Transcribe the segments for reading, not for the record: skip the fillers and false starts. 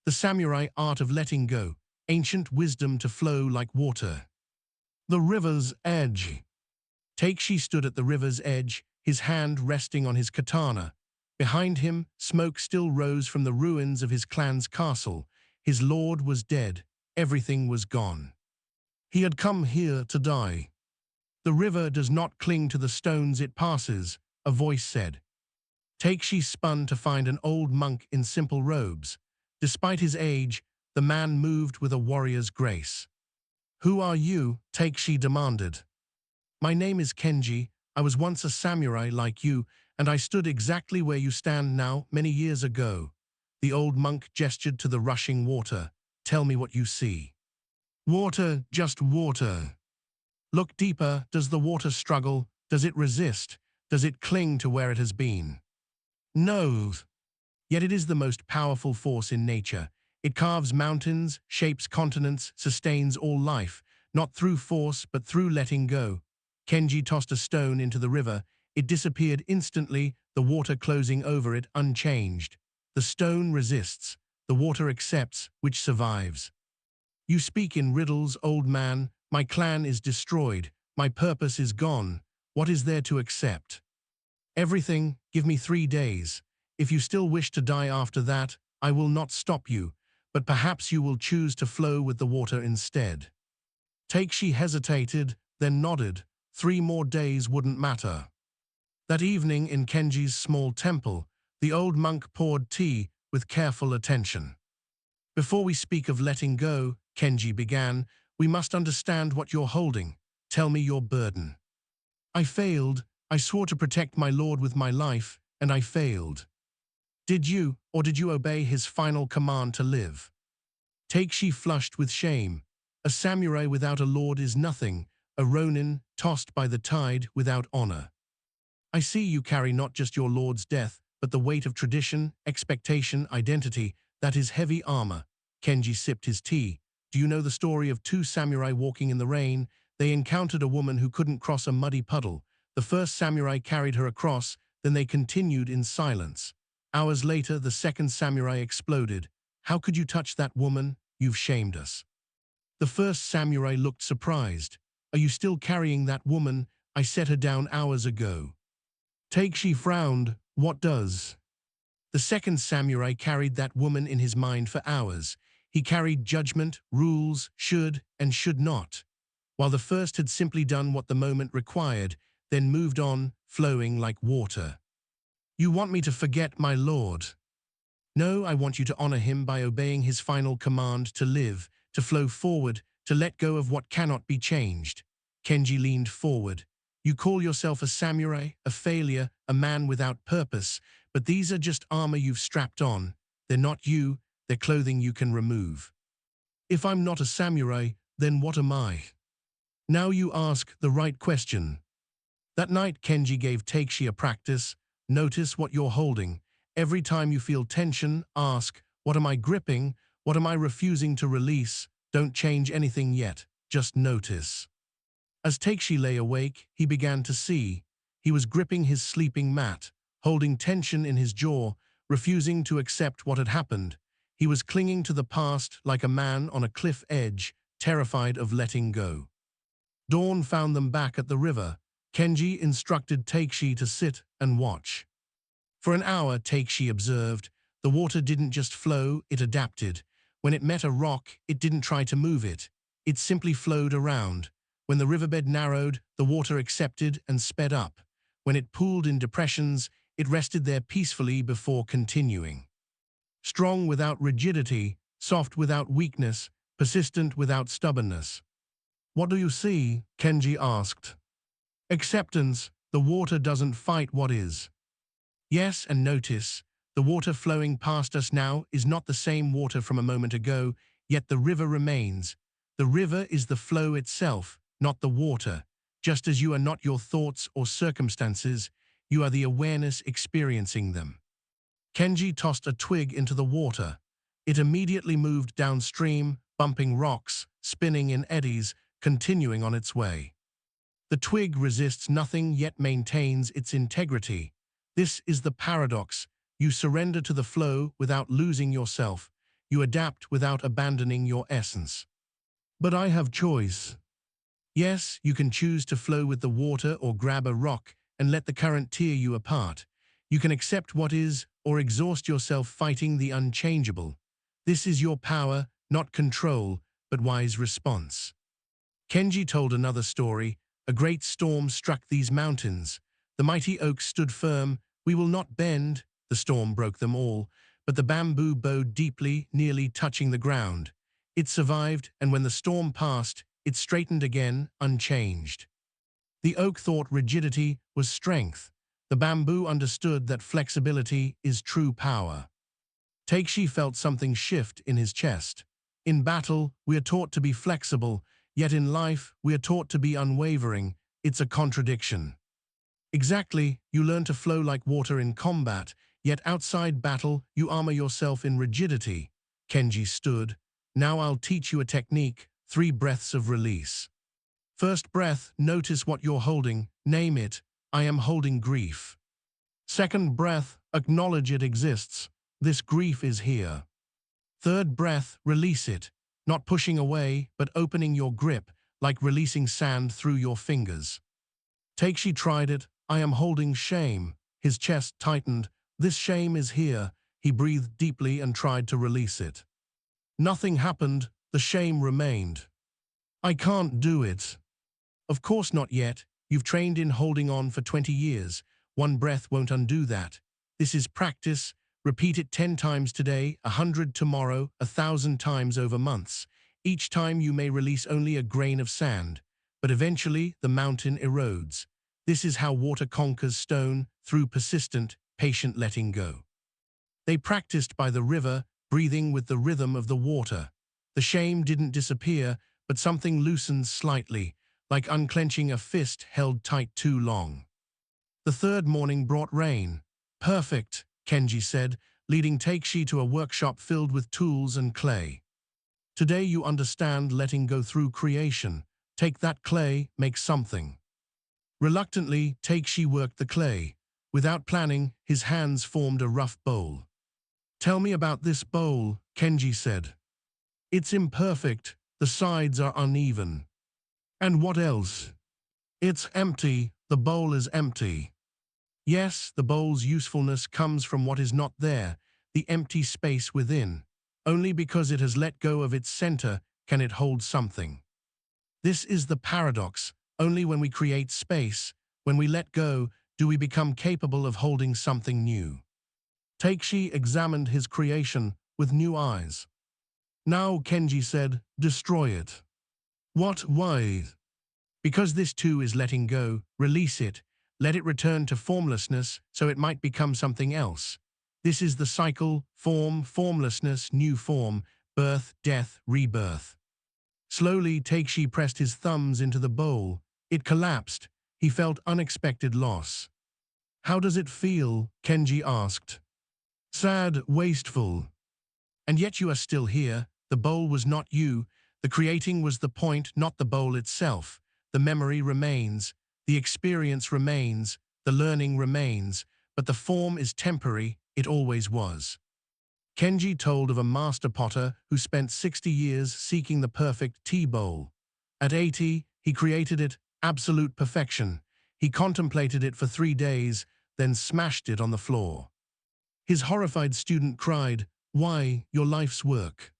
The samurai art of letting go, ancient wisdom to flow like water. The river's edge. Takeshi stood at the river's edge, his hand resting on his katana. Behind him, smoke still rose from the ruins of his clan's castle. His lord was dead. Everything was gone. He had come here to die. The river does not cling to the stones it passes, a voice said. Takeshi spun to find an old monk in simple robes. Despite his age, the man moved with a warrior's grace. "Who are you?" Takeshi demanded. "My name is Kenji. I was once a samurai like you, and I stood exactly where you stand now, many years ago." The old monk gestured to the rushing water. "Tell me what you see." "Water, just water." "Look deeper. Does the water struggle? Does it resist? Does it cling to where it has been?" "No." "Yet it is the most powerful force in nature. It carves mountains, shapes continents, sustains all life, not through force but through letting go." Kenji tossed a stone into the river. It disappeared instantly, the water closing over it unchanged. The stone resists. The water accepts, which survives. "You speak in riddles, old man. My clan is destroyed. My purpose is gone. What is there to accept?" "Everything. Give me 3 days. If you still wish to die after that, I will not stop you, but perhaps you will choose to flow with the water instead." Takeshi hesitated, then nodded. 3 more days wouldn't matter. That evening in Kenji's small temple, the old monk poured tea with careful attention. "Before we speak of letting go," Kenji began, "we must understand what you're holding. Tell me your burden." "I failed. I swore to protect my lord with my life, and I failed." "Did you, or did you obey his final command to live?" Takeshi flushed with shame. "A samurai without a lord is nothing, a ronin tossed by the tide without honor." "I see you carry not just your lord's death, but the weight of tradition, expectation, identity. That is heavy armor." Kenji sipped his tea. "Do you know the story of 2 samurai walking in the rain? They encountered a woman who couldn't cross a muddy puddle. The first samurai carried her across, then they continued in silence. Hours later, the second samurai exploded. 'How could you touch that woman? You've shamed us.' The first samurai looked surprised. 'Are you still carrying that woman? I set her down hours ago.' Takeshi frowned. 'What does?' The second samurai carried that woman in his mind for hours. He carried judgment, rules, should and should not, while the first had simply done what the moment required, then moved on, flowing like water. 'You want me to forget my lord?' 'No, I want you to honor him by obeying his final command to live, to flow forward, to let go of what cannot be changed.' Kenji leaned forward. 'You call yourself a samurai, a failure, a man without purpose, but these are just armor you've strapped on. They're not you, they're clothing you can remove.' 'If I'm not a samurai, then what am I?' 'Now you ask the right question.' That night, Kenji gave Takeshi a practice. Notice what you're holding. Every time you feel tension, ask, 'What am I gripping? What am I refusing to release?' Don't change anything yet, just notice." As Takeshi lay awake, he began to see. He was gripping his sleeping mat, holding tension in his jaw, refusing to accept what had happened. He was clinging to the past like a man on a cliff edge, terrified of letting go. Dawn found them back at the river. Kenji instructed Takeshi to sit and watch. For an hour, Takeshi observed. The water didn't just flow, it adapted. When it met a rock, it didn't try to move it. It simply flowed around. When the riverbed narrowed, the water accepted and sped up. When it pooled in depressions, it rested there peacefully before continuing. Strong without rigidity, soft without weakness, persistent without stubbornness. "What do you see?" Kenji asked. "Acceptance. The water doesn't fight what is." "Yes, and notice, the water flowing past us now is not the same water from a moment ago, yet the river remains. The river is the flow itself, not the water. Just as you are not your thoughts or circumstances, you are the awareness experiencing them." Kenji tossed a twig into the water. It immediately moved downstream, bumping rocks, spinning in eddies, continuing on its way. The twig resists nothing yet maintains its integrity. This is the paradox. You surrender to the flow without losing yourself. you adapt without abandoning your essence. But I have choice. Yes, you can choose to flow with the water or grab a rock and let the current tear you apart. You can accept what is or exhaust yourself fighting the unchangeable. This is your power, not control, but wise response. Kenji told another story. A great storm struck these mountains. The mighty oaks stood firm. We will not bend. The storm broke them all, but the bamboo bowed deeply, nearly touching the ground. It survived, and when the storm passed, it straightened again, unchanged. The oak thought rigidity was strength. The bamboo understood that flexibility is true power. Takeshi felt something shift in his chest. In battle, we are taught to be flexible, yet in life, we are taught to be unwavering. It's a contradiction. Exactly, you learn to flow like water in combat, yet outside battle, you armor yourself in rigidity. Kenji stood. Now I'll teach you a technique, 3 breaths of release. First breath, notice what you're holding, name it, I am holding grief. Second breath, acknowledge it exists, this grief is here. Third breath, release it, not pushing away, but opening your grip, like releasing sand through your fingers. Takeshi tried it, I am holding shame. His chest tightened, this shame is here. He breathed deeply and tried to release it. Nothing happened, the shame remained. I can't do it. Of course not yet, you've trained in holding on for 20 years. One breath won't undo that. This is practice. Repeat it 10 times today, 100 tomorrow, 1,000 times over months. Each time you may release only a grain of sand, but eventually the mountain erodes. This is how water conquers stone, through persistent, patient letting go. They practiced by the river, breathing with the rhythm of the water. The shame didn't disappear, but something loosened slightly, like unclenching a fist held tight too long. The third morning brought rain. Perfect, Kenji said, leading Takeshi to a workshop filled with tools and clay. Today you understand letting go through creation. Take that clay, make something. Reluctantly, Takeshi worked the clay. Without planning, his hands formed a rough bowl. Tell me about this bowl, Kenji said. It's imperfect, the sides are uneven. And what else? It's empty, the bowl is empty. Yes, the bowl's usefulness comes from what is not there, the empty space within. Only because it has let go of its center can it hold something. This is the paradox. Only when we create space, when we let go, do we become capable of holding something new. Takeshi examined his creation with new eyes. Now, Kenji said, destroy it. What? Why? Because this too is letting go, release it, let it return to formlessness so it might become something else. This is the cycle, form, formlessness, new form, birth, death, rebirth. Slowly, Takeshi pressed his thumbs into the bowl. It collapsed. He felt unexpected loss. How does it feel? Kenji asked. Sad, wasteful. And yet you are still here. The bowl was not you. The creating was the point, not the bowl itself. The memory remains. The experience remains. The learning remains. But the form is temporary. It always was. Kenji told of a master potter who spent 60 years seeking the perfect tea bowl. At 80, he created it, absolute perfection. He contemplated it for 3 days, then smashed it on the floor. His horrified student cried, "Why, your life's work."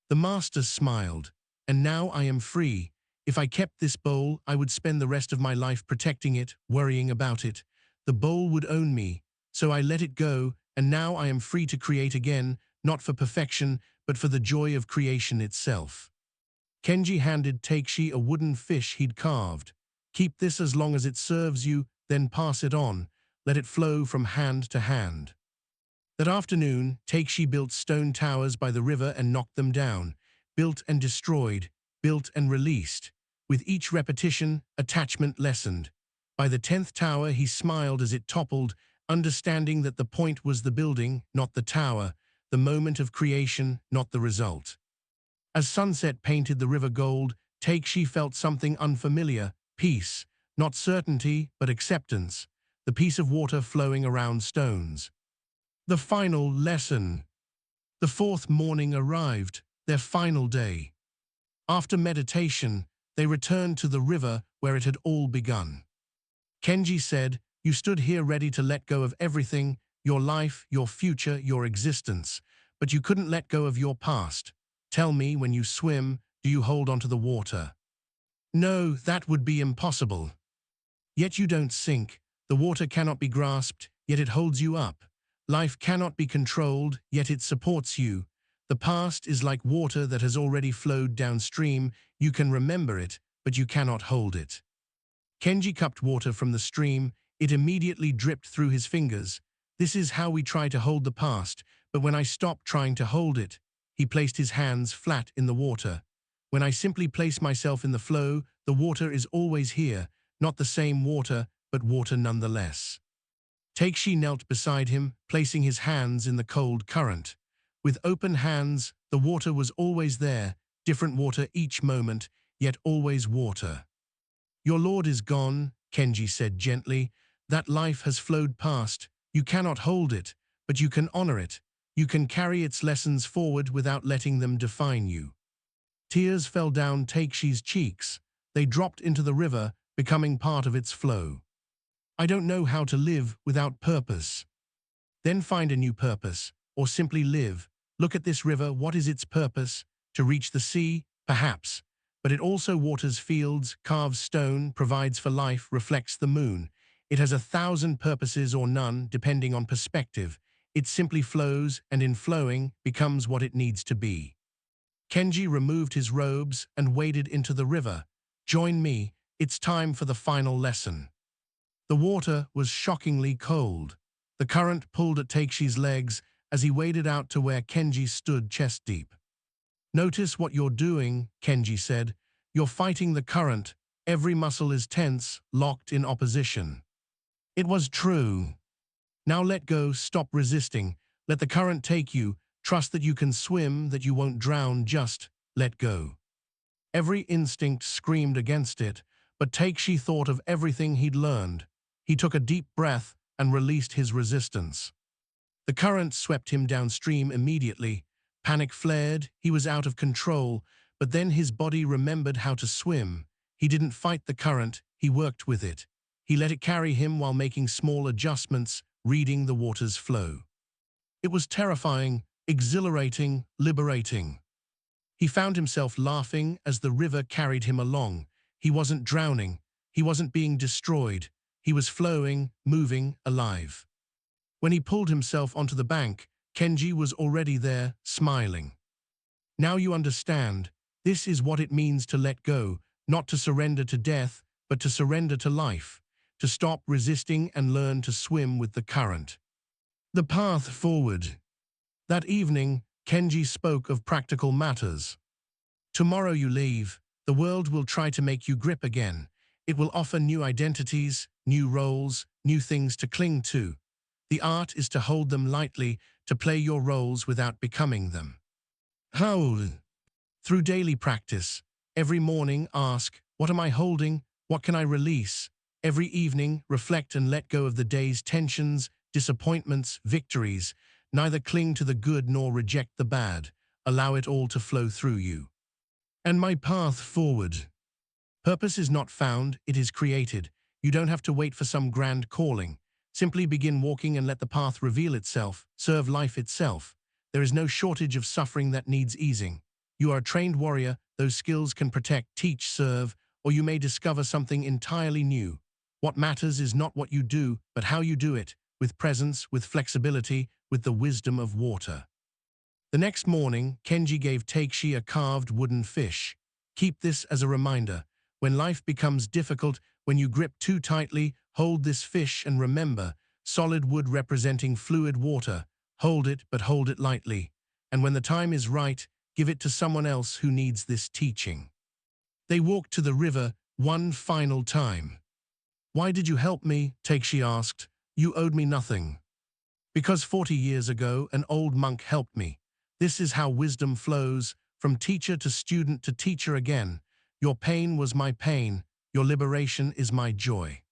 The master smiled, "And now I am free. If I kept this bowl, I would spend the rest of my life protecting it, worrying about it. The bowl would own me, so I let it go, and now I am free to create again, not for perfection, but for the joy of creation itself." Kenji handed Takeshi a wooden fish he'd carved. "Keep this as long as it serves you, then pass it on. Let it flow from hand to hand." That afternoon, Takeshi built stone towers by the river and knocked them down, built and destroyed, built and released. With each repetition, attachment lessened. By the 10th tower, he smiled as it toppled, understanding that the point was the building, not the tower, the moment of creation, not the result. As sunset painted the river gold, Takeshi felt something unfamiliar, peace, not certainty, but acceptance, the peace of water flowing around stones. The final lesson. The fourth morning arrived, their final day. After meditation, they returned to the river where it had all begun. Kenji said, "You stood here ready to let go of everything, your life, your future, your existence, but you couldn't let go of your past. Tell me, when you swim, do you hold onto the water?" "No, that would be impossible." "Yet you don't sink. The water cannot be grasped, yet it holds you up. Life cannot be controlled, yet it supports you. The past is like water that has already flowed downstream. You can remember it, but you cannot hold it." Kenji cupped water from the stream. It immediately dripped through his fingers. "This is how we try to hold the past, but when I stop trying to hold it," he placed his hands flat in the water. "When I simply place myself in the flow, the water is always here, not the same water, but water nonetheless." Takeshi knelt beside him, placing his hands in the cold current. With open hands, the water was always there, different water each moment, yet always water. "Your lord is gone," Kenji said gently. "That life has flowed past. You cannot hold it, but you can honor it. You can carry its lessons forward without letting them define you." Tears fell down Takeshi's cheeks. They dropped into the river, becoming part of its flow. "I don't know how to live without purpose." "Then find a new purpose, or simply live. Look at this river. What is its purpose? To reach the sea? Perhaps. But it also waters fields, carves stone, provides for life, reflects the moon. It has 1,000 purposes or none, depending on perspective. It simply flows, and in flowing, becomes what it needs to be." Kenji removed his robes and waded into the river. "Join me. It's time for the final lesson." The water was shockingly cold. The current pulled at Takeshi's legs as he waded out to where Kenji stood chest deep. "Notice what you're doing," Kenji said. "You're fighting the current. Every muscle is tense, locked in opposition." It was true. "Now let go, stop resisting. Let the current take you. Trust that you can swim, that you won't drown, just let go." Every instinct screamed against it, but Takeshi thought of everything he'd learned. He took a deep breath and released his resistance. The current swept him downstream immediately. Panic flared, he was out of control, but then his body remembered how to swim. He didn't fight the current, he worked with it. He let it carry him while making small adjustments, reading the water's flow. It was terrifying, exhilarating, liberating. He found himself laughing as the river carried him along. He wasn't drowning. He wasn't being destroyed. He was flowing, moving, alive. When he pulled himself onto the bank, Kenji was already there, smiling. "Now you understand. This is what it means to let go, not to surrender to death, but to surrender to life, to stop resisting and learn to swim with the current." The path forward. That evening, Kenji spoke of practical matters. "Tomorrow you leave. The world will try to make you grip again. It will offer new identities, new roles, new things to cling to. The art is to hold them lightly, to play your roles without becoming them." How? Through daily practice. Every morning ask, "What am I holding? What can I release?" Every evening reflect and let go of the day's tensions, disappointments, victories. Neither cling to the good nor reject the bad. Allow it all to flow through you. And my path forward. Purpose is not found, it is created. You don't have to wait for some grand calling. Simply begin walking and let the path reveal itself, serve life itself. There is no shortage of suffering that needs easing. You are a trained warrior, those skills can protect, teach, serve, or you may discover something entirely new. What matters is not what you do, but how you do it, with presence, with flexibility, with the wisdom of water. The next morning, Kenji gave Takeshi a carved wooden fish. "Keep this as a reminder. When life becomes difficult, when you grip too tightly, hold this fish and remember, solid wood representing fluid water. Hold it, but hold it lightly. And when the time is right, give it to someone else who needs this teaching." They walked to the river one final time. "Why did you help me?" Takeshi asked. "You owed me nothing." "Because 40 years ago, an old monk helped me. This is how wisdom flows, from teacher to student to teacher again. Your pain was my pain. Your liberation is my joy."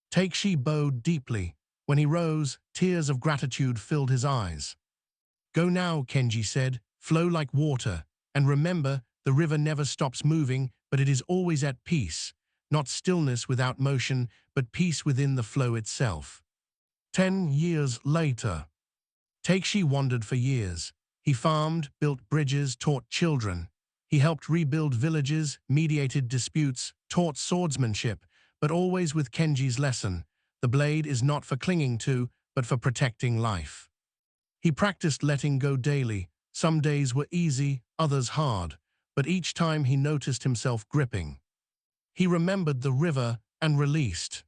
Takeshi bowed deeply. When he rose, tears of gratitude filled his eyes. Go now, Kenji said, flow like water, and remember, the river never stops moving, but it is always at peace, not stillness without motion, but peace within the flow itself. 10 years later. Takeshi wandered for years. He farmed, built bridges, taught children. He helped rebuild villages, mediated disputes, taught swordsmanship, but always with Kenji's lesson: the blade is not for clinging to, but for protecting life. He practiced letting go daily. Some days were easy, others hard, but each time he noticed himself gripping. He remembered the river and released.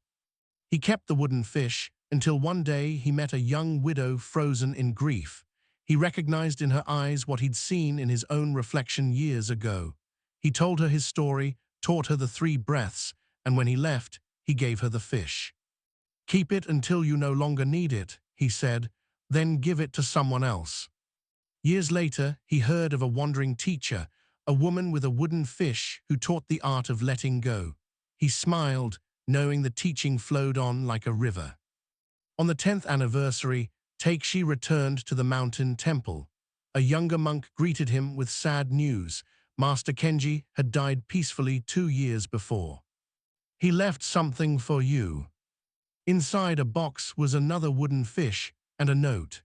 He kept the wooden fish until one day he met a young widow frozen in grief. He recognized in her eyes what he'd seen in his own reflection years ago. He told her his story, taught her the 3 breaths, and when he left, he gave her the fish. "Keep it until you no longer need it," he said, "then give it to someone else." Years later, he heard of a wandering teacher, a woman with a wooden fish who taught the art of letting go. He smiled, knowing the teaching flowed on like a river. On the 10th anniversary, Takeshi returned to the mountain temple. A younger monk greeted him with sad news. Master Kenji had died peacefully 2 years before. "He left something for you." Inside a box was another wooden fish and a note.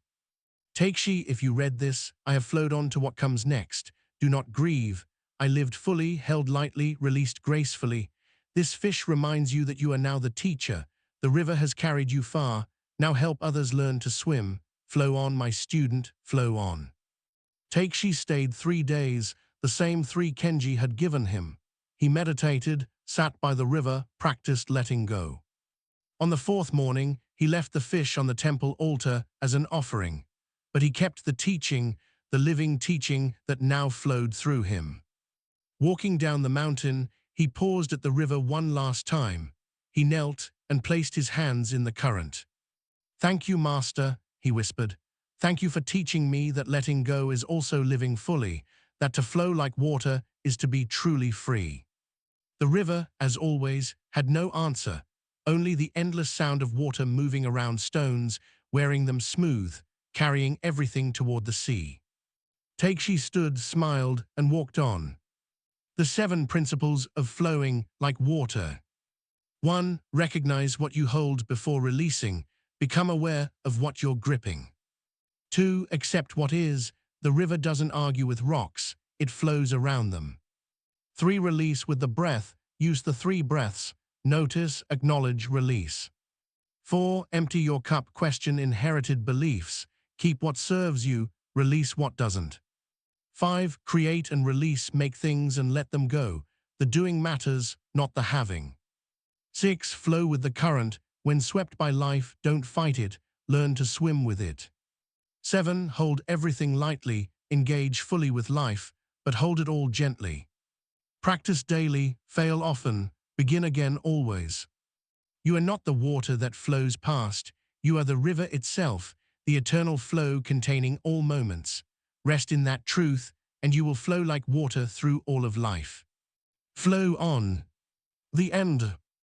"Takeshi, if you read this, I have flowed on to what comes next. Do not grieve. I lived fully, held lightly, released gracefully. This fish reminds you that you are now the teacher. The river has carried you far. Now help others learn to swim. Flow on, my student, flow on." Takeshi stayed 3 days, the same 3 Kenji had given him. He meditated, sat by the river, practiced letting go. On the 4th morning, he left the fish on the temple altar as an offering. But he kept the teaching, the living teaching that now flowed through him. Walking down the mountain, he paused at the river one last time. He knelt and placed his hands in the current. "Thank you, Master," he whispered. "Thank you for teaching me that letting go is also living fully, that to flow like water is to be truly free." The river, as always, had no answer, only the endless sound of water moving around stones, wearing them smooth, carrying everything toward the sea. Takeshi stood, smiled, and walked on. The 7 principles of flowing like water. 1. Recognize what you hold before releasing. Become aware of what you're gripping. 2. Accept what is. The river doesn't argue with rocks, it flows around them. 3. Release with the breath. Use the 3 breaths. Notice, acknowledge, release. 4. Empty your cup. Question inherited beliefs. Keep what serves you, release what doesn't. 5. Create and release. Make things and let them go. The doing matters, not the having. 6. Flow with the current. When swept by life, don't fight it, learn to swim with it. 7. Hold everything lightly, engage fully with life, but hold it all gently. Practice daily, fail often, begin again always. You are not the water that flows past, you are the river itself, the eternal flow containing all moments. Rest in that truth, and you will flow like water through all of life. Flow on. The end.